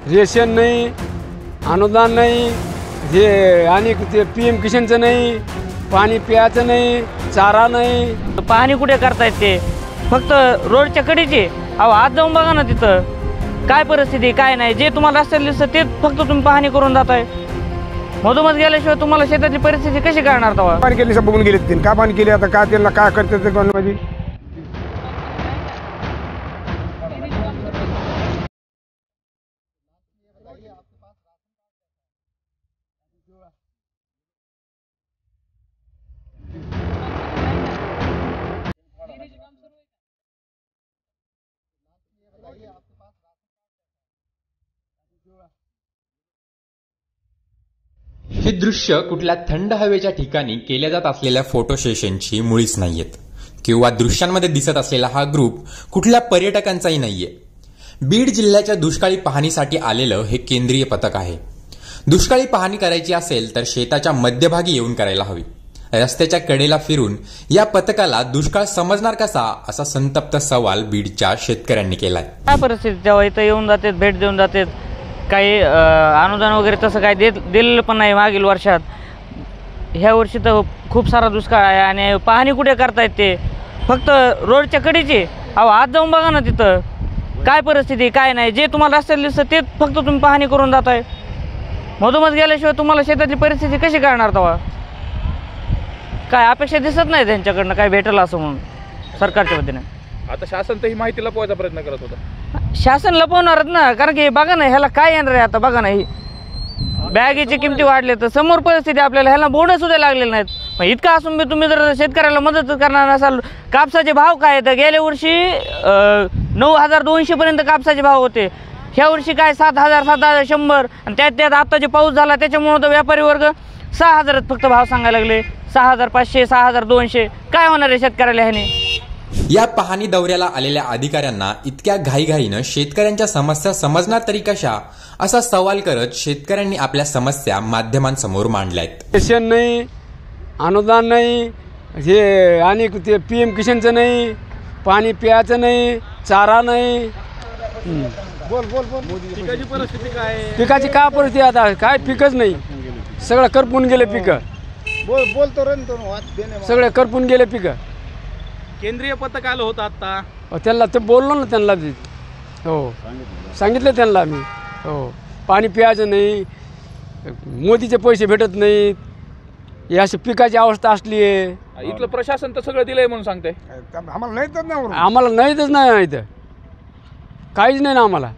Ration नाही, अनुदान नाही, हे आणि ते PM किशनचं नाही, पाणी प्यायचं नाही, चारा नाही. पाहणी कुठे करतायत ते फक्त रोडच्या कडेचे. अहो आज जाऊन बघा ना तिथं काय परिस्थिती काय नाही. जे तुम्हाला रस्त्याला दिसतं ते फक्त तुम्ही पाहणी करून जाताय. मधोमध गेल्याशिवाय तुम्हाला शेताची परिस्थिती कशी करणार तेव्हा? पाणी केली बघून गेले ते का पाणी केले आता काय त्यांना काय करते ते कोणामध्ये. हे दृश्य कुठल्या थंड हवेच्या ठिकाणी केल्या जात असलेल्या फोटो सेशनची मुळीच नाहीयेत किंवा दृश्यांमध्ये दिसत असलेला हा ग्रुप कुठल्या पर्यटकांचाही नाहीये. बीड जिल्ह्याच्या दुष्काळी पाहणीसाठी आलेलं हे केंद्रीय पथक आहे. दुष्काळी पाहणी करायची असेल तर शेताच्या मध्यभागी येऊन करायला हवी. रस्त्याच्या कडेला फिरून या पथकाला दुष्काळ समजणार कसा असा संतप्त सवाल बीडच्या शेतकऱ्यांनी केलाय. काय परिस्थिती तेव्हा इथं येऊन जातात, भेट देऊन जातात. काही अनुदान वगैरे तसं काही दिलेलं पण नाही मागील वर्षात. ह्या वर्षी तर खूप सारा दुष्काळ आहे आणि पाहणी कुठे करतायत ते फक्त रोडच्या कडेचे. अहो आज जाऊन बघा ना तिथं काय परिस्थिती काय नाही. जे तुम्हाला रस्त्याला दिसतं ते फक्त तुम्ही पाहणी करून जाताय. मधोमध गेल्याशिवाय तुम्हाला शेताची परिस्थिती कशी करणार तेव्हा? काय अपेक्षा दिसत नाही त्यांच्याकडनं काय भेटेल असं म्हणून सरकारच्या वतीने. आता शासन तर ही माहिती लपवायचा प्रयत्न करत होतं. शासन लपवणारच ना, कारण की बघा ना ह्याला काय येणार आहे. आता बघा ना ही बॅगेची किमती वाढले तर समोर परिस्थिती आपल्याला ह्याला बोनस सुद्धा लागलेले नाहीत. मग इतका असून बी तुम्ही जर शेतकऱ्याला मदत करणार नसाल. कापसाचे भाव काय आहेत? गेल्या वर्षी 9,200 पर्यंत कापसाचे भाव होते. ह्या वर्षी काय 7,000 7,100 आणि त्यात आत्ता जे पाऊस झाला त्याच्यामुळे तर व्यापारी वर्ग 6,000 फक्त भाव सांगायला लागले. 6,500 6,200 काय होणार आहे शेतकऱ्याला ह्याने? या पाहणी दौऱ्याला आलेल्या अधिकाऱ्यांना इतक्या घाईघाईनं शेतकऱ्यांच्या समस्या समजणार तरी कशा असा सवाल करत शेतकऱ्यांनी आपल्या समस्या माध्यमांसमोर मांडल्यात. रेशन नाही, अनुदान नाही, हे आणि ते PM किशनचं नाही, पाणी प्यायचं नाही, चारा नाही. पिकाची परिस्थिती काय आहे? पिकाची काय परिस्थिती आता काय पिकच नाही. सगळं करपून गेले पिकं. सगळे करपून गेले पिकं. केंद्रीय पथक आलं होतं आता. त्यांना ते बोललो ना त्यांना. हो सांगितलं त्यांना मी. हो पाणी प्यायचं नाही, मोदीचे पैसे भेटत नाहीत. ही अशी पिकाची अवस्था असली आहे. इथलं प्रशासन तर सगळं दिलंय म्हणून सांगते. आम्हाला नाहीतच नाही. आम्हाला नाहीतच नाही इथं काहीच नाही ना आम्हाला.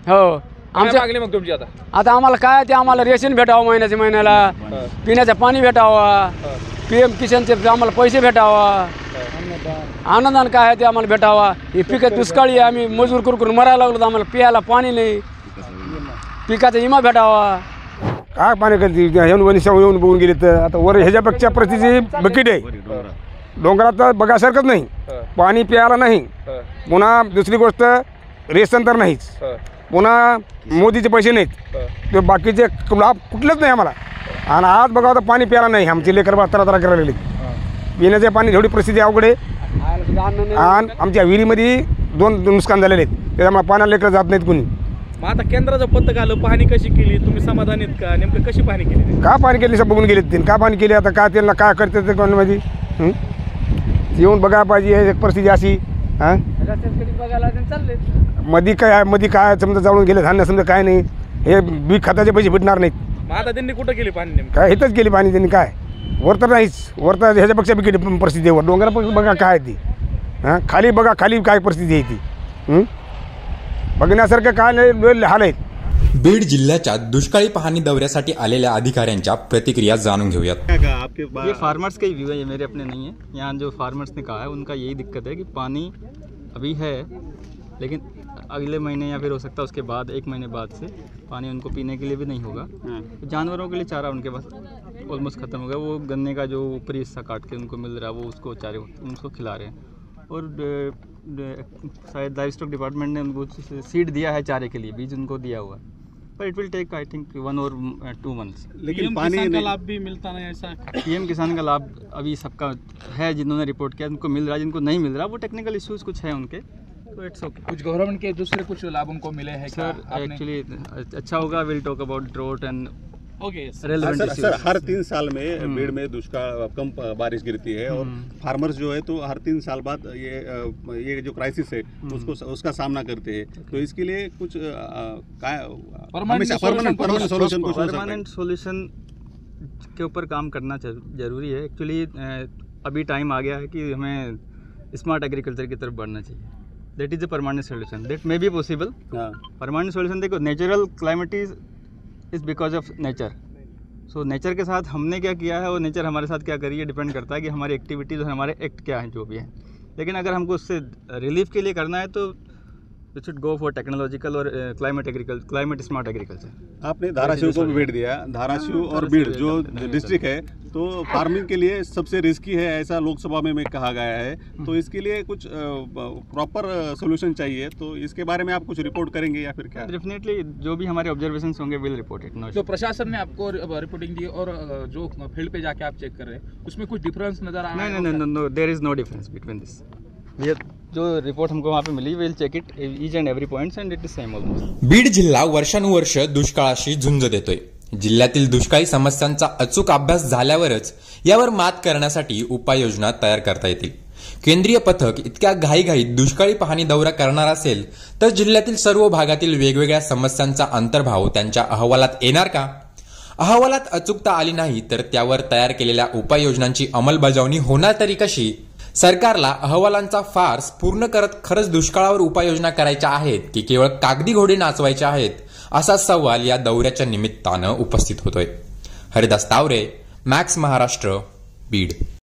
हो आमच्या मागणी मग तुमची आता आम्हाला काय ते आम्हाला रेशन भेटावं महिन्याच्या महिन्याला, पिण्याचं पाणी भेटावा, PM किशनचे आम्हाला पैसे भेटावा, अनुदान काय आहे ते आम्हाला भेटावा. हे पिकं दुष्काळी आम्ही मजूर करून मरायला लागलो तर आम्हाला प्यायला पाणी नाही. पिकाचा विमा भेटावा. काय पाणी करते येऊन बघून गेले तर आता वर ह्याच्यापेक्षा परिस्थिती बकीट आहे. डोंगरात बघासारखंच नाही, पाणी प्यायला नाही. पुन्हा दुसरी गोष्ट रेशन तर नाहीच. पुन्हा मोदीचे पैसे नाहीत. ते बाकीचे लाभ कुठलंच नाही आम्हाला. आणि आज बघा आता पाणी प्यायला नाही. आमचे लेकर तरा करायला लागले. पिण्याचे पाणी एवढी परिस्थिती अवघड आहे. आणि आमच्या विहिरीमध्ये 2 नुकसान झालेले आहेत. त्याच्यामुळे पाण्याला लेकर जात नाहीत कोणी. मग आता केंद्राचं पथक आलं, पाहणी कशी केली? तुम्ही समाधानी आहेत का? नेमकं कशी पाहणी केली? का पाणी केली बघून गेले ते का पाणी केली आता काय त्यांना काय करते ते कोणामध्ये येऊन बघायला पाहिजे. एक परिस्थिती अशी मध्ये काय समजा जाऊन गेले धान्य समजा काय नाही. हे बी खताचे पैसे भेटणार नाहीत. मग आता त्यांनी कुठं केली पाणी? नेमकं काय इथंच गेली पाणी त्यांनी. काय वर तर नाहीच. वर तर ह्याच्यापेक्षा बी केली परिस्थिती. वर डोंगरापेक्षा बघा काय ती. खाली बघा खाली काय परिस्थिती आहे ती. बघण्यासारखं काय नाही हाल आहेत. बीड जिल्ह्याच्या दुष्काळी पाहणी दौऱ्यासाठी आलेल्या अधिकाऱ्यांच्या प्रतिक्रिया जाणून घेऊयात. ये फार्मर्स का ही व्यू है, ये मेरे अपने नहीं है. यहाँ जो फार्मर्स ने कहा है उनका यही दिक्कत है कि पानी अभी है लेकिन अगले महीने या फिर हो सकता है उसके बाद 1 महीने बाद से पानी उनको पीने के लिए भी नहीं होगा. तो जानवरों के लिए चारा उनके पास ऑलमोस्ट ख़त्म हो गया. वो गन्ने का जो ऊपरी हिस्सा काट के उनको मिल रहा है वो उसको चारे उनको खिला रहे हैं. और शायद लाइव स्टॉक डिपार्टमेंट ने उनको सीड दिया है चारे के लिए, बीज उनको दिया हुआ है. पर it will take I think 1 और 2 मंथ्स. लेकिन पानी का लाभ भी मिलता नहीं ऐसा? PM किसान का लाभ अभी सबका है, जिन्होंने रिपोर्ट किया उनको मिल रहा है, जिनको नहीं मिल रहा वो टेक्निकल इश्यूज़ कुछ है उनके, तो इट्स ओके। कुछ गवर्नमेंट के दूसरे कुछ लाभ उनको मिले हैं क्या सर आपने? एक्चुअली अच्छा होगा, will talk about drought and okay relevant sir हर 3 साल में बीड़ में दुष्काल कम बारिश गिरती है और फार्मर्स जो है तो हर 3 साल बाद ये जो क्राइसिस है उसका सामना करते हैं। तो इसके लिए कुछ परमानेंट सॉल्यूशन के ऊपर काम करना जरूरी है। एक्चुअली अभी टाइम आ गया है कि हमें स्मार्ट एग्रीकल्चर की तरफ बढ़ना चाहिए। That is a permanent solution, that may be possible. Permanent solution देखो, natural climate is because of nature. So nature के साथ हमने क्या किया है और नेचर हमारे साथ क्या करी है डिपेंड करता है कि हमारी एक्टिविटीज़ और हमारे एक्ट क्या हैं जो भी हैं। लेकिन अगर हमको उससे रिलीफ के लिए करना है तो we should go for technological और क्लाइमेट स्मार्ट एग्रीकल्चर। आपने धाराशिव को भी भेज दिया। धाराशिव और बीड़ जो डिस्ट्रिक्ट है तो फार्मिंग के लिए सबसे रिस्की है ऐसा लोकसभा में कहा गया है। तो इसके लिए कुछ प्रॉपर सोल्यूशन चाहिए। तो इसके बारे में आप कुछ रिपोर्ट करेंगे या फिर क्या? डेफिनेटली जो भी हमारे ऑब्जर्वेशन होंगे विल रिपोर्ट इट। जो प्रशासन ने आपको रिपोर्टिंग दी और जो फील्ड पे जाके आप चेक कर रहे हैं उसमें कुछ डिफरेंस नजर आ रहा है? No, there is no difference between this. जो रिपोर्ट हमको वहाँ पे मिली will check it each and every points and it is same almost. Beed जिल्हा वर्षानुवर्ष दुष्काळाशी झुंज देतोय। जिल्ह्यातील दुष्काळी समस्यांचा अचूक अभ्यास झाल्यावरच यावर मात करण्यासाठी उपाययोजना तयार करता येतील। केंद्रीय पथक इतक्या घाईघाईत दुष्काळी पाहणी दौरा करणार असेल तर जिल्ह्यातील सर्व भागातील वेगवेगळ्या समस्यांचा अंतर्भाव त्यांच्या अहवालात येणार का? अहवालात अचूकता आली नाही तर त्यावर तयार केलेल्या उपाययोजनांची अंमलबजावणी होणार तरी कशी? सरकारला अहवालांचा फार्स पूर्ण करत खरंच दुष्काळावर उपाययोजना करायच्या आहेत की केवळ कागदी घोडे नाचवायचे आहेत, असा सवाल या दौऱ्याच्या निमित्तानं उपस्थित होतोय। हरिदास तावरे, मॅक्स महाराष्ट्र, बीड।